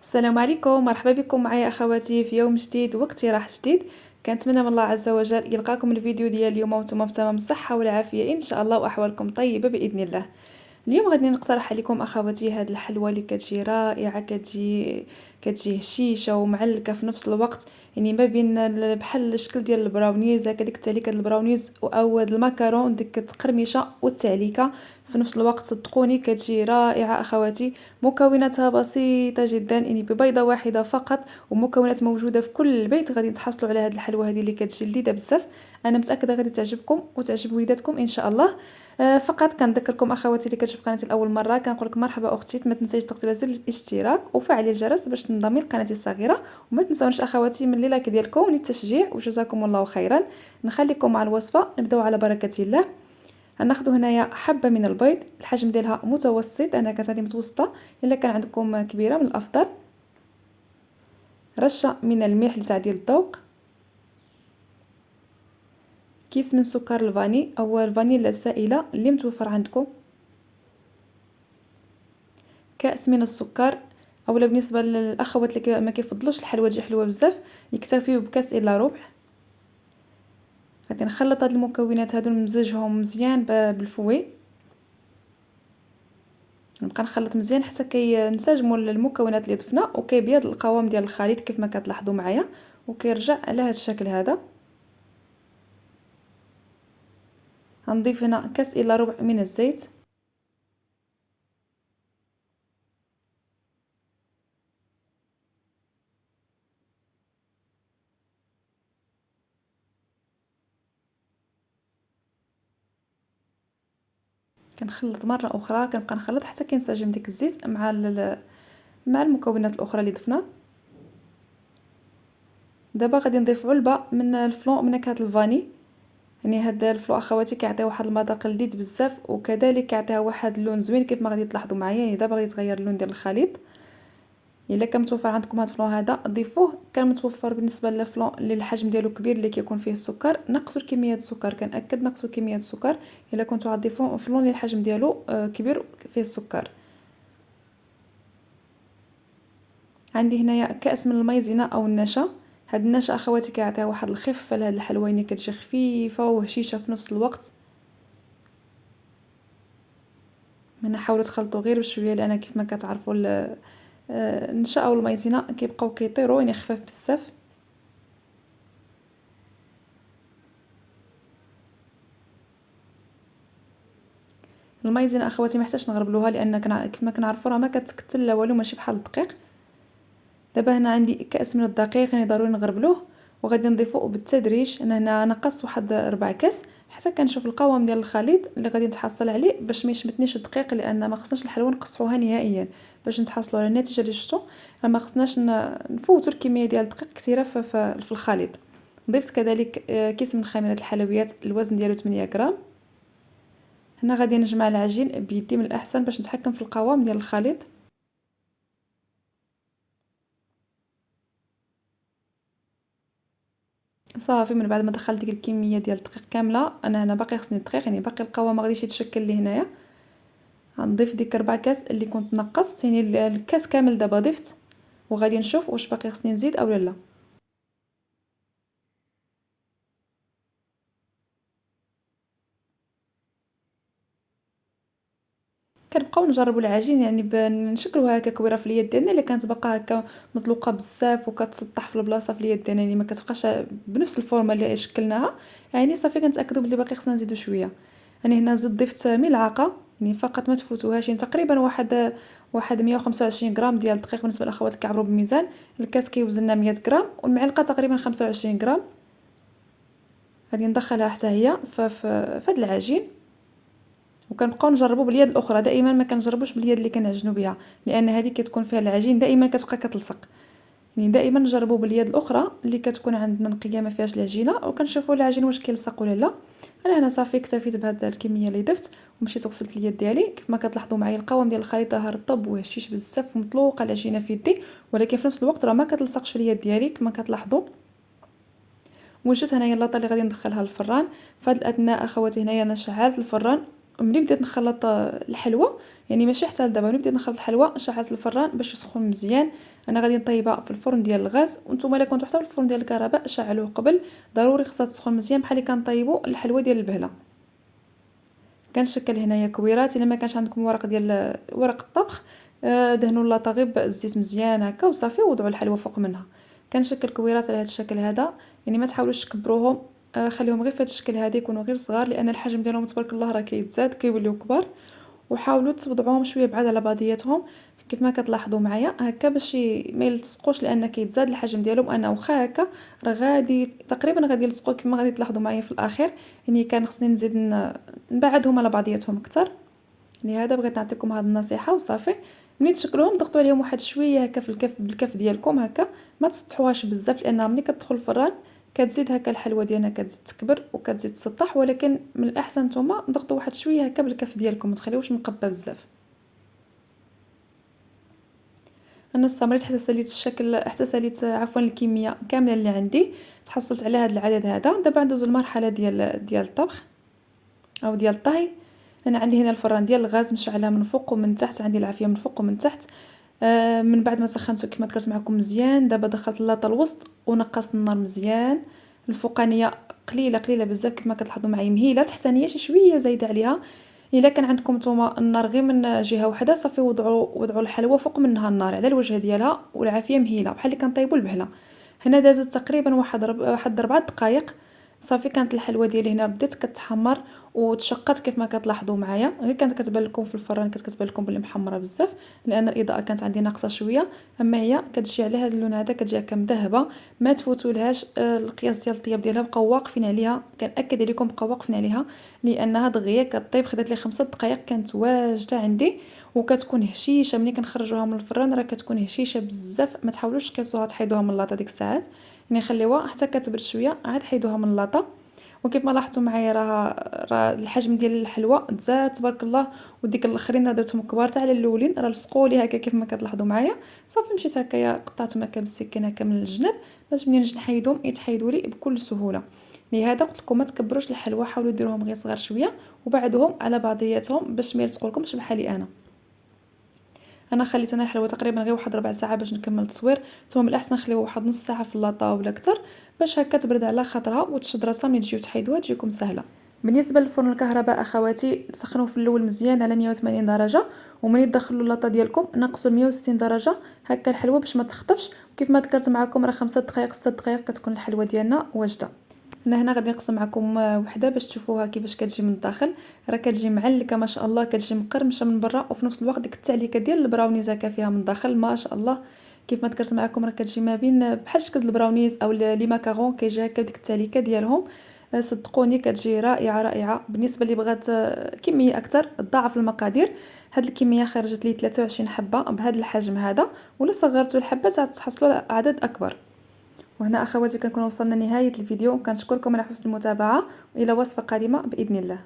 السلام عليكم، مرحبا بكم معايا اخواتي في يوم جديد واقتراح جديد. كنتمنى من الله عز وجل يلقاكم الفيديو ديال اليوم وانتم في تمام الصحه والعافيه ان شاء الله، واحوالكم طيبه باذن الله. اليوم غادي نقترح عليكم اخواتي هاد الحلوى اللي كتجي رائعه، كتجي هشيشه ومعلكه في نفس الوقت. يعني ما بين بحال الشكل ديال البراونيز هكا، ديك التعليكه ديال البراونيز او هاد المكرون، ديك التقرميشه والتعليكه في نفس الوقت. صدقوني كتجي رائعه اخواتي. مكوناتها بسيطه جدا، يعني ببيضه واحده فقط، ومكونات موجوده في كل البيت. غادي تحصلوا على هاد الحلوى هذه اللي كتجي لذيذه بزاف. انا متاكده غادي تعجبكم وتعجب وليداتكم ان شاء الله. فقط كنذكركم اخواتي اللي كتشوف قناتي لاول مره، كنقول لك مرحبا اختي، ما تنسيش تضغطي على زر الاشتراك وفعلي الجرس باش تنضمي لقناتي الصغيره. وما تنساونش اخواتي من لايك ديالكم للتشجيع، وجزاكم الله خيرا. نخليكم مع الوصفه، نبداو على بركه الله. غناخذ هنايا حبه من البيض، الحجم ديالها متوسط، انا كانت هذه متوسطه، الا كان عندكم كبيره من الافضل. رشه من الملح لتعديل الذوق، كيس من سكر الفاني او الفانيلا السائله اللي متوفر عندكم، كأس من السكر، اولا بالنسبه للاخوات اللي ما كيفضلوش الحلوى تجي حلوه بزاف يكتفيو بكاس الا ربع. غادي نخلط هاد المكونات هادو، نمزجهم مزيان بالفوي، نبقى نخلط مزيان حتى كينسجموا المكونات اللي ضفنا وكيبيض القوام ديال الخليط كيف ما كتلاحظوا معايا، وكيرجع على هذا الشكل هذا. غنضيف هنا كاس الا ربع من الزيت، كنخلط مره اخرى، كنبقى نخلط حتى كينسجم ديك الزيت مع المكونات الاخرى اللي ضفنا. دابا غادي نضيف علبه من الفلون من نكهه الفاني. يعني هاد الفلو اخواتي كيعطي واحد المذاق لذيذ بزاف، وكذلك كيعطيها واحد اللون زوين كيف ما غادي تلاحظوا معايا. يعني دابا غادي يتغير اللون ديال الخليط. الا كان متوفر عندكم هاد الفلون هذا ضيفوه، كان متوفر بالنسبه للفلون اللي الحجم ديالو كبير اللي كيكون فيه السكر، نقصوا كميه السكر، كنأكد نقصوا كميه السكر الا كنتو غتضيفوا فلون اللي الحجم ديالو كبير فيه السكر. عندي هنايا كأس من المايزينا او النشا. هاد النشا اخواتي كيعطيها واحد الخفه لهاد الحلوى، يعني كتجي خفيفه وهشيشه في نفس الوقت. هنا حاولوا تخلطوا غير بشويه، لان كيف ما كتعرفوا النشا او المايزينا كيبقاو كيطيروا، يعني خفاف بزاف. المايزينا اخواتي ما محتاجش نغربلوها، لان كيف ما كنعرفوا راه ما كتكتل لا والو، ماشي بحال الدقيق. دابا هنا عندي كاس من الدقيق، يعني ضروري نغربلوه، وغادي نضيفوه بالتدريج. انا هنا نقصت واحد 4 كاس حتى كنشوف القوام ديال الخليط اللي غادي نتحصل عليه، باش ما يشمتنيش الدقيق، لان ما خصناش الحلوى نقصحوها نهائيا باش نتحصلوا على النتيجه اللي شفتوا. ما خصناش نفوتوا الكميه ديال الدقيق كثيره في الخليط. ضفت كذلك كيس من خميره الحلويات، الوزن ديالو 8 غرام. هنا غادي نجمع العجين بيدي من الاحسن باش نتحكم في القوام ديال الخليط. صافي من بعد ما دخلت ديك الكميه ديال الدقيق كامله، انا هنا باقي خصني الدقيق، يعني باقي القوام ما غاديش يتشكل لي هنايا. غنضيف ديك 4 كاس اللي كنت نقصت، يعني الكاس كامل دابا ضفت، وغادي نشوف واش باقي خصني نزيد او لا. كنبقاو نجربوا العجين، يعني نشكلوها هكا كويره في اليد ديالنا، الا كانت باقا هكا مطلوقه بزاف وكتسطح في البلاصه في اليد ديالنا، يعني ما كتبقاش بنفس الفورمه اللي شكلناها، يعني صافي كنتاكدوا بلي باقي خصنا نزيدوا شويه. يعني هنا زدت ضفت ملعقه، يعني فقط ما تفوتوهاش، يعني تقريبا واحد 125 غرام ديال الدقيق بالنسبه للاخوات اللي كيعبروا بالميزان. الكاس كيوزن 100 غرام، والمعلقه تقريبا 25 غرام. غادي ندخلها حتى هي في هذا العجين، وكنبقاو نجربوا باليد الاخرى. دائما ما كنجربوش باليد اللي كنعجنوا بها، لان هذه كتكون فيها العجين دائما كتبقى كتلصق. يعني دائما نجربوا باليد الاخرى اللي كتكون عندنا نقيه ما فيهاش العجينه، وكنشوفوا العجين واش كيلصق ولا لا. انا هنا صافي اكتفيت بهذه الكميه اللي ضفت، ومشيت غسلت اليد ديالي. كيف ما كتلاحظوا معايا القوام ديال الخليط ظهر رطب وهشيش بزاف ومطلوقه العجينه في يدي، ولكن في نفس الوقت راه ما كتلصقش في اليد ديالي كما كتلاحظوا. وجدت هنايا اللاطه اللي غادي ندخلها للفران. في هذا الاثناء اخواتي هنايا انا شعلت الفران، ملي بديت نخلط الحلوى، يعني ماشي حتى لدابا، ملي بديت نخلط الحلوى شعلت الفران باش يسخن مزيان. انا غادي نطيبها في الفرن ديال الغاز، وانتم الا كنتو حتى في الفرن ديال الكهرباء شعلوه قبل، ضروري خصها تسخن مزيان بحال اللي كنطيبوا الحلوى ديال البهله. كنشكل هنايا كويرات، الا ما كانش عندكم ورق ديال ورق الطبخ دهنوا اللاطه غير بالزيت مزيان هكا وصافي، ووضعوا الحلوى فوق منها. كنشكل كويرات على هذا الشكل هذا، يعني ما تحاولوش تكبروهم، خليهم غير في هذا الشكل هذا، يكونوا غير صغار لان الحجم ديالهم تبارك الله راه كيتزاد كيوليو كبار. وحاولوا تبضعوهم شويه بعاد على بعضياتهم كيف ما كتلاحظوا معايا هكا باش ما يلتصقوش، لان كيتزاد الحجم ديالهم. انا واخا هكا راه غادي تقريبا غادي يلصقوا كيف ما غادي تلاحظوا معايا في الاخير. يعني كان خصني نزيد نبعدهم على بعضياتهم اكثر. لهذا بغيت نعطيكم هذه النصيحه وصافي. ملي تشكلوهم ضغطوا عليهم واحد شويه هكا في الكف بالكف ديالكم هكا، ما تسطحوهاش بزاف لان ملي كتدخل الفران كتزيد هكا الحلوى ديالنا كتزيد تكبر وكتزيد تسطح. ولكن من الاحسن نتوما ضغطوا واحد شويه هكا بالكف ديالكم، ما تخليوش مقبى بزاف. انا استمريت حتى ساليت الشكل، حتى ساليت عفوا الكميه كامله اللي عندي، تحصلت على هذا العدد هذا. دابا ندوزو المرحله ديال الطبخ او ديال الطهي. انا عندي هنا الفران ديال الغاز مشعلها من فوق ومن تحت، عندي العافيه من فوق ومن تحت. من بعد ما سخنته كما ذكرت معكم مزيان، دابا دخلت اللاطه الوسط ونقصت النار مزيان. الفوقانيه قليله بزاف كما كتلاحظوا معايا، مهيله. تحتانيه شي شويه زايده عليها. الا كان عندكم نتوما النار غير من جهه واحده صافي وضعوا الحلوى فوق منها النار على الوجه ديالها، والعافيه مهيله بحال اللي كنطيبوا البهله. هنا دازت تقريبا واحد 4 دقائق صافي. كانت الحلوى ديالي هنا بدات كتحمر وتشقات كيف ما كتلاحظوا معايا، غير كانت كتبان لكم في الفران، كانت كتبان لكم بلي محمره بزاف لان الاضاءه كانت عندي ناقصه شويه. اما هي كتجي على هذا اللون هذا، كتجي هكا مذهبه، ما تفوتولهاش. القياس ديال الطياب ديالها بقاو واقفين عليها، كنأكد عليكم بقاو واقفين عليها لانها دغيا كطيب. خدات لي 5 دقائق كانت واجده عندي، وكتكون هشيشه. ملي كنخرجوها من الفران راه كتكون هشيشه بزاف. ما تحاولوش تقيسوها تحيدوها من اللاطه ديك الساعات، يعني خليوها حتى كتبرد شويه عاد حيدوها من اللاطه. وكيف ما لاحظتوا معايا راه الحجم ديال الحلوى تزاد تبارك الله. وديك الاخرين راه درتهم كبار حتى على الاولين راه لصقوا لي هكا كيف ما كتلاحظوا معايا. صافي مشيت هكايا قطعتهم هكا بالسكين هكا من الجنب باش منين نجي نحيدهم يتحيدوا لي بكل سهوله. لهذا قلت لكم ما تكبروش الحلوى، حاولوا ديروهم غير صغار شويه وبعدهم على بعضياتهم باش ما يلصقوا لكمش بحالي انا خليت انا الحلوى تقريبا غير واحد ربع ساعه باش نكمل التصوير. ثم من الاحسن نخليوها واحد نص ساعه في اللاطه ولا اكثر باش هكا تبرد على خاطرها وتشد راسها ملي تجيو تحيدوها تجيكم سهله. بالنسبه للفرن الكهرباء اخواتي، سخنوه في الاول مزيان على 180 درجه، ومني تدخلوا اللاطه ديالكم نقصوا ل 160 درجه هكا الحلوى باش ما تخطفش. وكيف ما ذكرت معكم راه 5 دقائق 6 دقائق كتكون الحلوى ديالنا واجده. انا هنا غادي نقسم معكم وحده باش تشوفوها كيفاش كتجي من الداخل. راه كتجي معلكه ما شاء الله، كتجي مقرمشه من برا وفي نفس الوقت ديك التعليكه ديال البراونيز هكا فيها من الداخل ما شاء الله. كيف ما ذكرت معكم راه كتجي ما بين بحال شكل البراونيز او لي ماكارون، كيجي هكا ديك التعليكه ديالهم. صدقوني كتجي رائعه. بالنسبه اللي بغات كميه اكثر تضاعف المقادير. هاد الكميه خرجت لي 23 حبه بهذا الحجم هذا، ولا صغرتوا الحبات تحصلوا على عدد اكبر. وهنا اخواتي كنكون وصلنا لنهايه الفيديو، كنشكركم على حسن المتابعه والى وصفه قادمه باذن الله.